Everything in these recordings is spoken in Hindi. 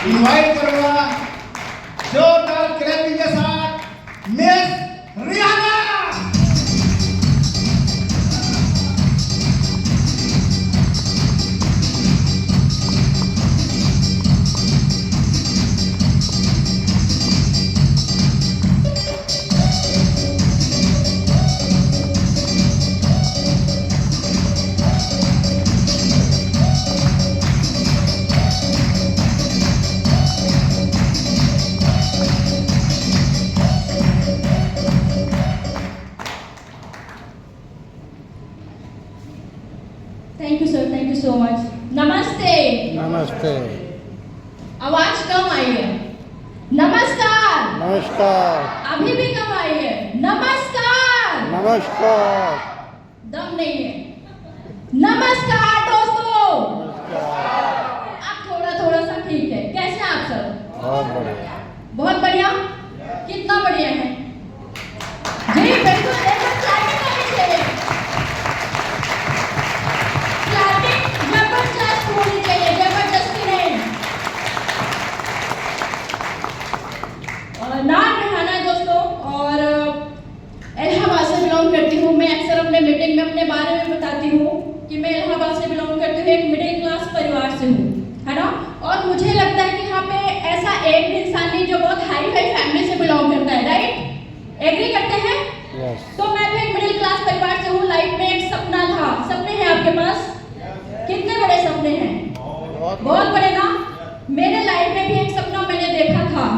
इनवाइट करूंगा जोरदार क्लैपिंग के साथ Miss Rihanna. Thank you sir, thank you so much. नमस्ते। नमस्ते। आवाज कम आई है। नमस्कार। नमस्कार। अभी भी कम आई है। नमस्कार। नमस्कार। दम नहीं है। नमस्कार दोस्तों। अब थोड़ा थोड़ा सा ठीक है। कैसे हैं आप सब? बहुत बढ़िया। बहुत बढ़िया। कितना बढ़िया है जी, बिल्कुल। एकदम क्लैपिंग होनी चाहिए। क्लैपिंग जबरदस्त होनी चाहिए, जबरदस्ती नहीं। नाम रिहाना है दोस्तों, और इलाहाबाद से बिलोंग करती हूँ। मैं अक्सर अपने मीटिंग में अपने बारे में बताती हूँ कि मैं इलाहाबाद से बिलोंग करती हूँ, एक मिडिल क्लास परिवार से हूँ, है ना। और मुझे लगता है कि यहाँ पे ऐसा एक भी इंसान नहीं जो बहुत हाई फाई फैमिली से बिलोंग करता है, राइट? एग्री करते हैं? यस। तो मैं भी एक मिडिल क्लास परिवार से हूँ। लाइफ में एक सपना था। सपने हैं आपके पास? कितने बड़े सपने हैं? बहुत बड़े ना। मेरे लाइफ में भी एक सपना मैंने देखा था,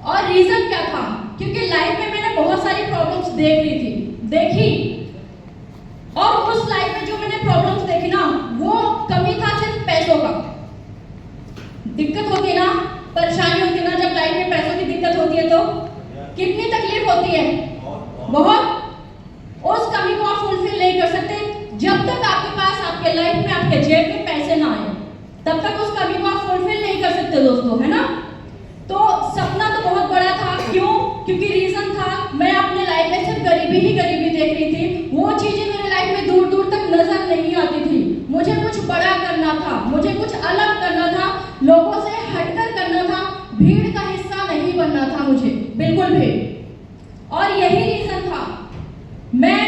और रीजन क्या था? क्योंकि लाइफ में मैंने बहुत सारी प्रॉब्लम्स देखी, और उस लाइफ में जो मैंने प्रॉब्लम्स देखी ना, वो कमी था सिर्फ पैसों का। दिक्कत होती है ना, परेशानी होती है ना, जब लाइफ में पैसों की दिक्कत होती है तो कितनी तकलीफ होती है, बहुत। उस कमी को आप फुलफिल नहीं कर सकते जब तक आपके पास, आपके लाइफ में, आपके जेब में पैसे ना आए, तब तक उस कमी को आप फुलफिल नहीं कर सकते दोस्तों, है ना। तो सपना तो बहुत बड़ा था। क्यों? क्योंकि रीजन था, मैं अपने लाइफ में सिर्फ गरीबी ही गरीबी देख रही थी। वो चीजें मेरे लाइफ में दूर दूर तक नजर नहीं आती थी। मुझे कुछ बड़ा करना था, मुझे कुछ अलग करना था, लोगों से हटकर करना था, भीड़ का हिस्सा नहीं बनना था मुझे, बिल्कुल भी। और यही रीजन था, मैं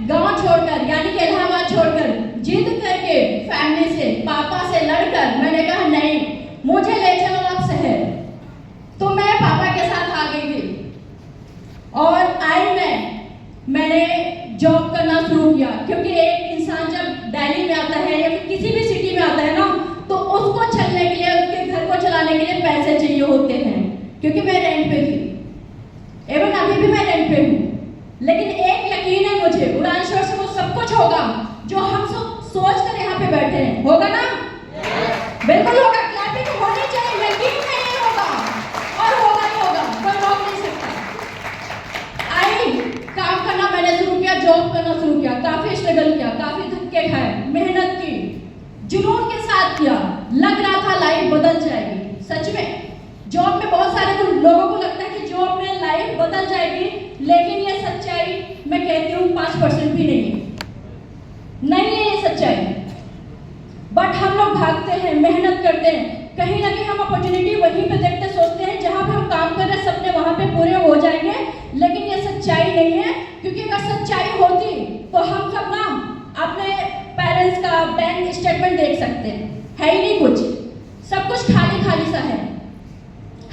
गांव छोड़कर, यानी कि इलाहाबाद छोड़कर, जिद करके फैमिली से, पापा से लड़कर मैंने कहा नहीं, मुझे ले चलो आप शहर। तो मैं पापा के साथ आ गई थी, और मैंने जॉब करना शुरू किया। क्योंकि एक इंसान जब दिल्ली में आता है या फिर किसी भी सिटी में आता है ना, तो उसको चलने के लिए, उसके घर को चलाने के लिए पैसे चाहिए होते हैं। क्योंकि मैं रेंट पे थी, एवं अभी भी मैं रेंट पे हूँ। लेकिन एक यकीन है मुझे, उड़ानश्वर से वो सब कुछ होगा जो हम सब सोच कर यहाँ पे बैठे हैं। होगा ना? बिल्कुल होगा। क्लैपिंग होनी चाहिए। यकीन नहीं होगा और होगा ही होगा, कोई रोक नहीं सकता। काम करना मैंने शुरू किया, जॉब करना शुरू किया, काफी स्ट्रगल किया, काफी धक्के खाए, मेहनत की, जुनून के साथ किया। लग रहा था लाइफ बदल जाएगी। सच में जॉब में बहुत सारे लोगों को लगता है कि जॉब में लाइफ बदल जाएगी, लेकिन ये सच्चाई मैं कहती हूँ 5% भी नहीं है ये सच्चाई। बट हम लोग भागते हैं, मेहनत करते हैं, कहीं ना कहीं हम अपॉर्चुनिटी वहीं पे देखते, सोचते हैं जहां पे हम काम कर रहे हैं सपने वहां पे पूरे हो जाएंगे, लेकिन ये सच्चाई नहीं है। क्योंकि अगर सच्चाई होती तो हम सब ना अपने पेरेंट्स का बैंक स्टेटमेंट देख सकते हैं। है ही नहीं कुछ, सब कुछ खाली खाली सा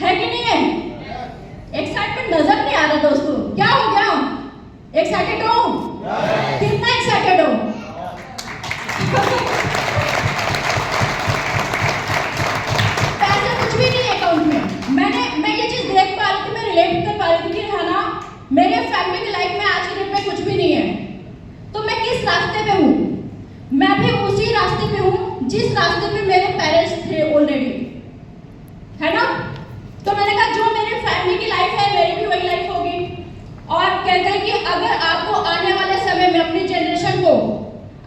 है कि नहीं है? एक्साइटमेंट नजर नहीं आ रहा दोस्तों। क्या हो गया? एक्साइटेड हो? कितना एक्साइटेड हो? पैसे कुछ भी नहीं है अकाउंट में। मैं ये चीज देख पा रही थी, मैं रिलेट कर पा रही थी कि है ना, मेरे फैमिली की लाइफ में आज के डेट में कुछ भी नहीं है। तो मैं किस रास्ते पे हूँ? मैं भी उसी रास्ते पे हूँ जिस रास्ते पे मेरे पेरेंट्स थे ऑलरेडी, है ना। तो मैंने कहा जो मेरी फैमिली की लाइफ है, मेरी भी वही लाइफ होगी। और कहते हैं कि अगर आपको आने वाले समय में अपनी जनरेशन को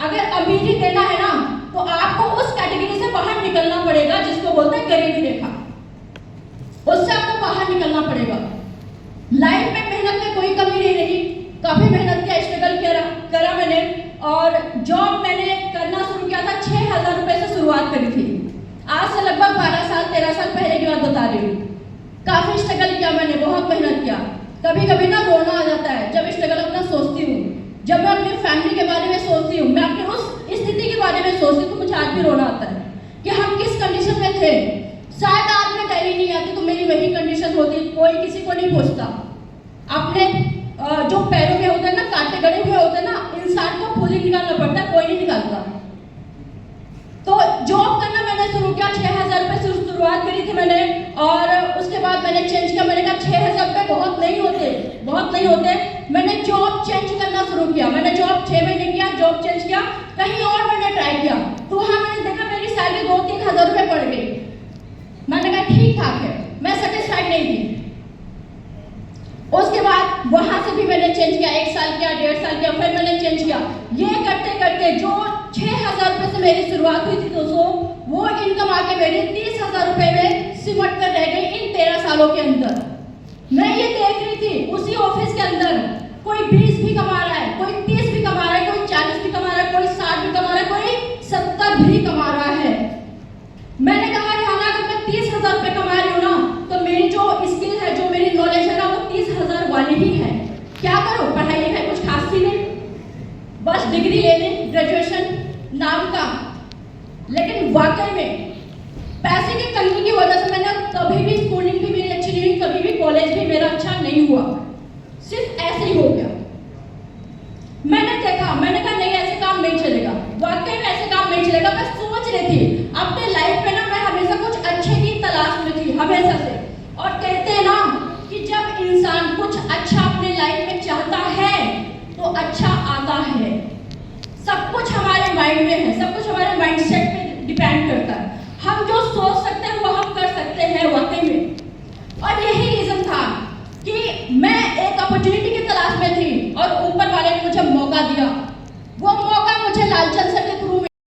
अगर अमीरी देना है ना, तो आपको उस कैटेगरी से बाहर निकलना पड़ेगा जिसको बोलते हैं गरीबी रेखा। उससे आपको बाहर निकलना पड़ेगा। लाइफ में मेहनत में कोई कमी नहीं रही, काफी मेहनत किया, स्ट्रगल करा मैंने। और जॉब मैंने करना शुरू किया था, 6,000 रुपए से शुरुआत करी थी। आज से लगभग 12 साल 13 साल पहले की बता रही हूँ। काफ़ी स्ट्रगल किया मैंने, बहुत मेहनत किया। कभी कभी ना रोना आ जाता है जब स्ट्रगल अपना सोचती हूँ, जब मैं अपनी फैमिली के बारे में सोचती हूँ, मैं अपनी उस स्थिति के बारे में सोचती हूँ तो मुझे आज भी रोना आता है कि हम किस कंडीशन में थे। शायद आज मैं डेली नहीं आती तो मेरी वही कंडीशन होती, कोई किसी को नहीं पूछता। अपने जो पैरों में होते हैं ना, कांटे गड़े हुए होते हैं ना, इंसान को खुद ही निकालना पड़ता है, कोई नहीं निकालता। तो जॉब करना मैंने शुरू किया, 6,000 रुपये से शुरुआत करी थी मैंने, और उसके बाद मैंने चेंज किया। मैंने कहा 6,000 रुपये बहुत नहीं होते। मैंने जॉब चेंज करना शुरू किया। मैंने जॉब 6 महीने किया, जॉब चेंज किया, कहीं और मैंने ट्राई किया, तो वहाँ मैंने देखा मेरी सैलरी 2-3 हज़ार रुपये बढ़ गई। मैंने कहा ठीक ठाक है, मैं सेटिस्फाइड नहीं थी। उसके बाद वहाँ से भी मैंने चेंज किया, 1 साल किया, 1.5 साल किया, फिर मैंने चेंज किया। ये करते करते जो 6,000 रुपये से मेरी शुरुआत हुई थी दोस्तों, वो इनकम आके मेरी 30,000 रुपये में सिमट कर रह गई इन 13 सालों के अंदर। मैं ये देख रही थी उसी ऑफिस के अंदर कोई 20 भी कमा रहा है, कोई 30 भी कमा रहा है, कोई 40 भी कमा रहा है, कोई 60 भी कमा रहा है, कोई 70 भी कमा रहा है। मैंने कहा रिहाना, अगर मैं 30,000 रुपये कमा रही हूँ ना, तो मेरी जो स्किल है, जो मेरी नॉलेज है ना, वो 30,000 वाली ही है। क्या करूँ, पढ़ाई लिखाई कुछ खास थी नहीं, बस डिग्री ले ली, ग्रेजुएशन नाम का। लेकिन वाकई में पैसे की तंगी की वजह से मैंने कभी भी स्कूलिंग भी मेरी अच्छी नहीं हुई, कभी भी कॉलेज भी मेरा अच्छा नहीं हुआ, सिर्फ ऐसे ही हो गया। मैंने देखा, मैंने कहा नहीं, ऐसे काम नहीं चलेगा, वाकई में ऐसे काम नहीं चलेगा। मैं सोच रही थी अपने लाइफ में ना, मैं हमेशा कुछ अच्छे की तलाश में थी, हमेशा से। और कहते हैं ना कि जब इंसान कुछ अच्छा अपने लाइफ में चाहता है तो अच्छा आता है। सब कुछ हमारे माइंड में है, सब कुछ हमारे माइंडसेट पे डिपेंड करता है। हम जो सोच सकते हैं वो हम कर सकते हैं वाकई में। और यही रीजन था कि मैं एक अपॉर्चुनिटी की